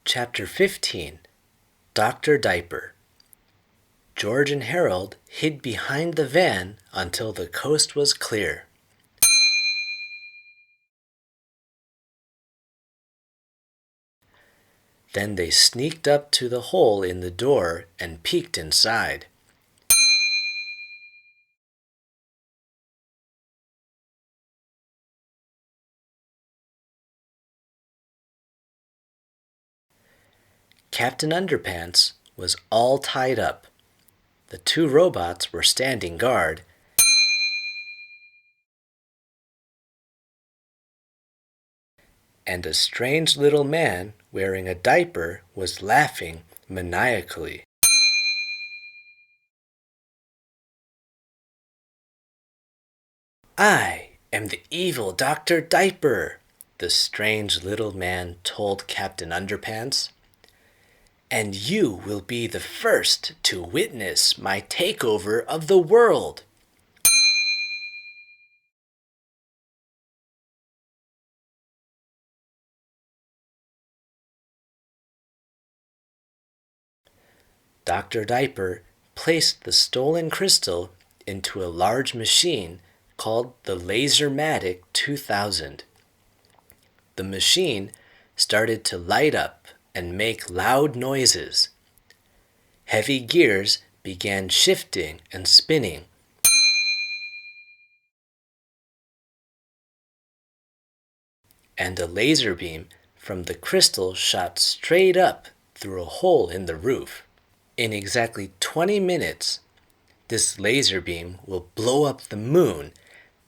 Chapter 15 Dr. Diaper. George and Harold hid behind the van until the coast was clear. Then they sneaked up to the hole in the door and peeked inside. Captain Underpants was all tied up. The two robots were standing guard, and a strange little man wearing a diaper was laughing maniacally. "I am the evil Dr. Diaper," the strange little man told Captain Underpants. "And you will be the first to witness my takeover of the world." Dr. Diaper placed the stolen crystal into a large machine called the Lasermatic 2000. The machine started to light up and make loud noises. Heavy gears began shifting and spinning. And a laser beam from the crystal shot straight up through a hole in the roof. In exactly 20 minutes, this laser beam will blow up the moon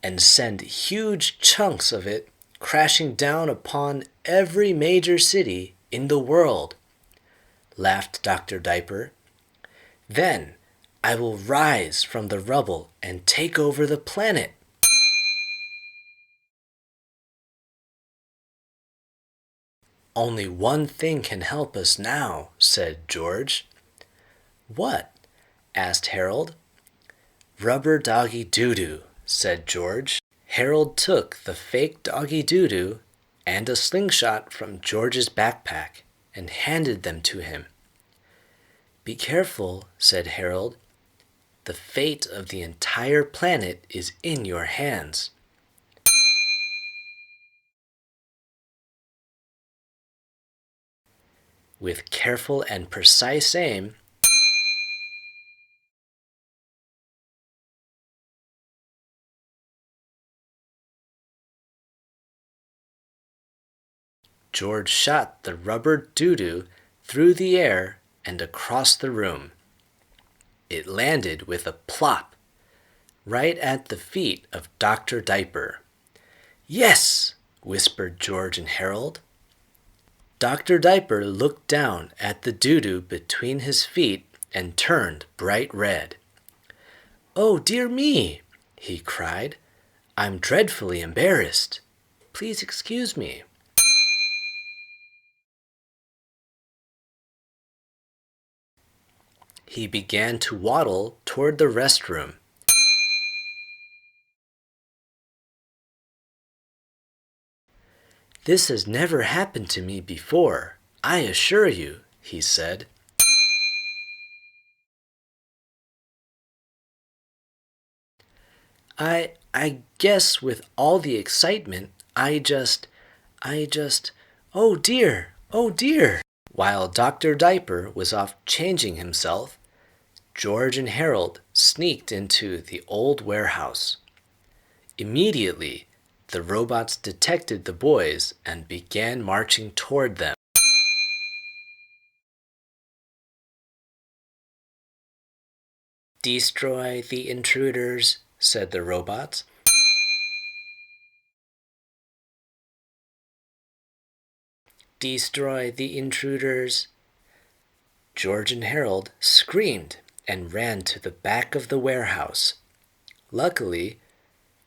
and send huge chunks of it crashing down upon every major city in the world, laughed Dr. Diaper. Then I will rise from the rubble and take over the planet. "Only one thing can help us now," said George. "What?" asked Harold. "Rubber doggy doo-doo," said George. Harold took the fake doggy doo-doo and a slingshot from George's backpack and handed them to him. "Be careful," said Harold. "The fate of the entire planet is in your hands." With careful and precise aim, George shot the rubber doo-doo through the air and across the room. It landed with a plop right at the feet of Dr. Diaper. "Yes!" whispered George and Harold. Dr. Diaper looked down at the doo-doo between his feet and turned bright red. "Oh, dear me!" he cried. "I'm dreadfully embarrassed. Please excuse me." He began to waddle toward the restroom. "This has never happened to me before, I assure you," he said. I guess with all the excitement, oh dear, oh dear." While Dr. Diaper was off changing himself, George and Harold sneaked into the old warehouse. Immediately, the robots detected the boys and began marching toward them. "Destroy the intruders," said the robots. "Destroy the intruders." George and Harold screamed and ran to the back of the warehouse. Luckily,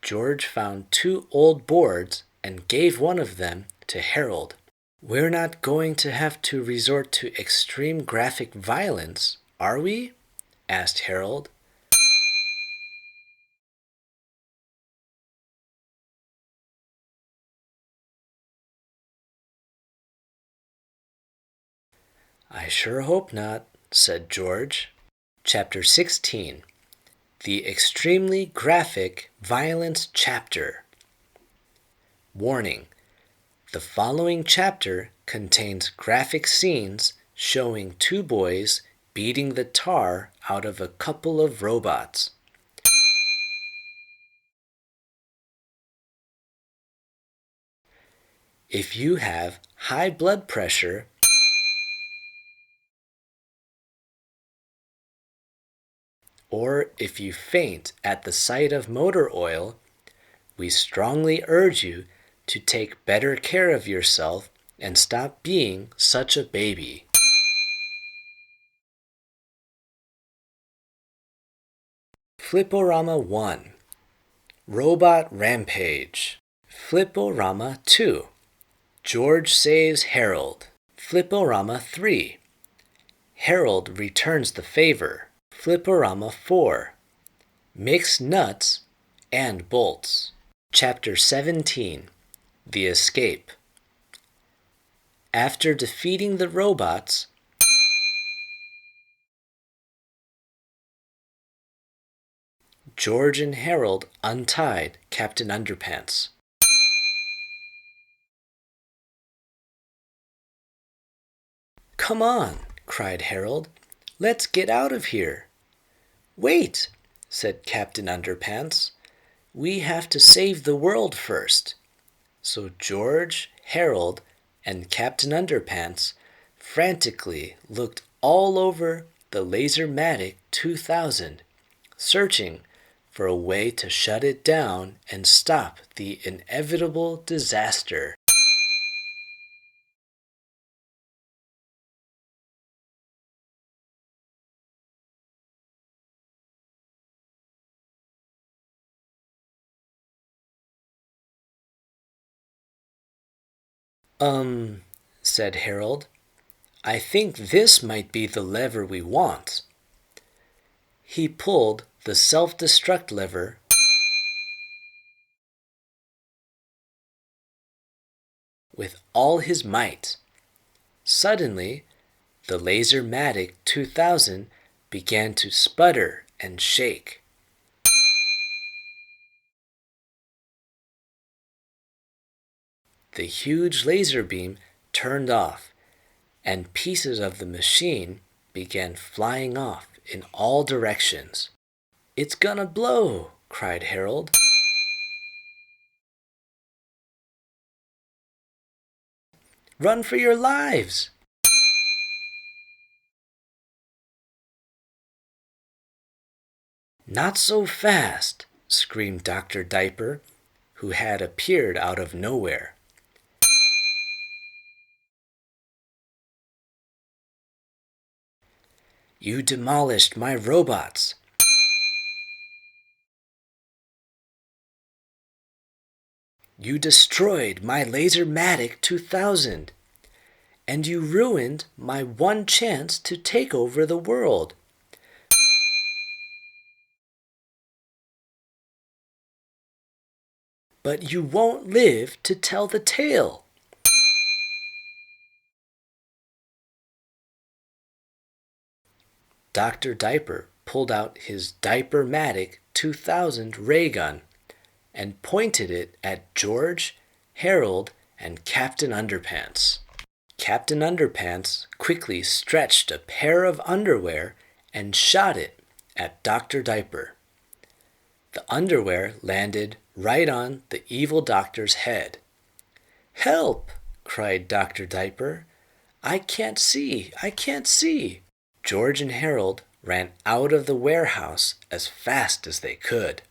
George found two old boards and gave one of them to Harold. "We're not going to have to resort to extreme graphic violence, are we?" asked Harold. I sure hope not, said George. Chapter 16. The Extremely Graphic Violence Chapter. Warning: the following chapter contains graphic scenes showing two boys beating the tar out of a couple of robots. If you have high blood pressure, or if you faint at the sight of motor oil, we strongly urge you to take better care of yourself and stop being such a baby. Fliporama 1. Robot Rampage. Fliporama 2. George Saves Harold. Fliporama 3. Harold Returns the Favor. Fliporama 4. Mix Nuts and Bolts. Chapter 17. The Escape. After defeating the robots, George and Harold untied Captain Underpants. "Come on," cried Harold. "Let's get out of here." "Wait," said Captain Underpants. "We have to save the world first." So George, Harold, and Captain Underpants frantically looked all over the Lasermatic 2000, searching for a way to shut it down and stop the inevitable disaster. Said Harold. "I think this might be the lever we want." He pulled the self-destruct lever with all his might. Suddenly, the Lasermatic 2000 began to sputter and shake. The huge laser beam turned off, and pieces of the machine began flying off in all directions. "It's gonna blow!" cried Harold. "Run for your lives!" "Not so fast!" screamed Dr. Diaper, who had appeared out of nowhere. "You demolished my robots." "You destroyed my Lasermatic 2000. And you ruined my one chance to take over the world." "But you won't live to tell the tale." Dr. Diaper pulled out his Diaper-matic 2000 ray gun and pointed it at George, Harold, and Captain Underpants. Captain Underpants quickly stretched a pair of underwear and shot it at Dr. Diaper. The underwear landed right on the evil doctor's head. "Help!" cried Dr. Diaper. "I can't see! I can't see!" George and Harold ran out of the warehouse as fast as they could.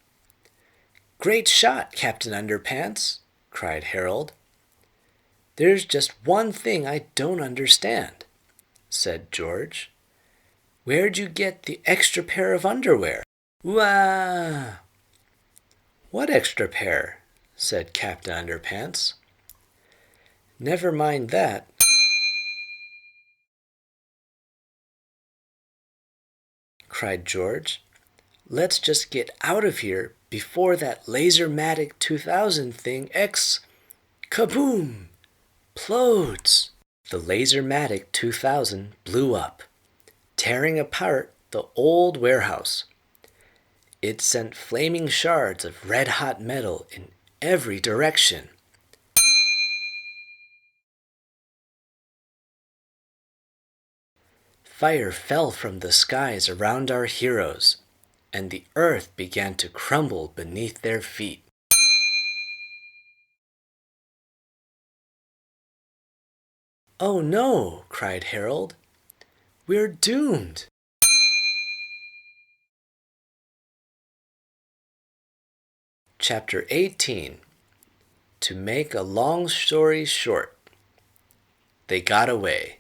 "Great shot, Captain Underpants!" cried Harold. "There's just one thing I don't understand," said George. "Where'd you get the extra pair of underwear?" "Wah!" "What extra pair?" said Captain Underpants. "Never mind that," cried George. "Let's just get out of here before that Lasermatic 2000 thing kaboom! Plodes!" The Lasermatic 2000 blew up, tearing apart the old warehouse. It sent flaming shards of red-hot metal in every direction. Fire fell from the skies around our heroes, and the earth began to crumble beneath their feet. "Oh no!" cried Harold. "We're doomed!" Chapter 18. To make a long story short, they got away.